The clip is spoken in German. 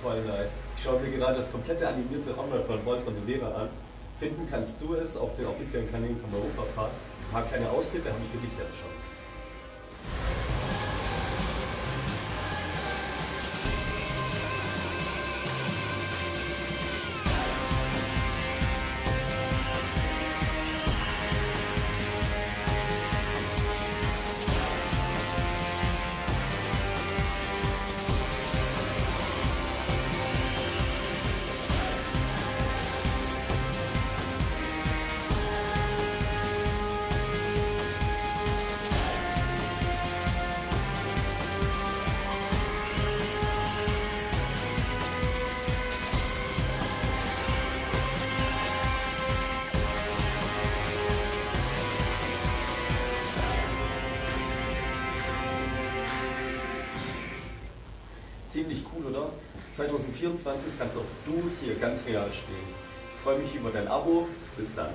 voll nice. Ich schaue mir gerade das komplette animierte Onboard von Voltron de Vera an. Finden kannst du es auf den offiziellen Kanälen von Europapark. Ein paar kleine Ausschnitte habe ich für dich jetzt schon. Ziemlich cool, oder? 2024 kannst auch du hier ganz real stehen. Ich freue mich über dein Abo. Bis dann.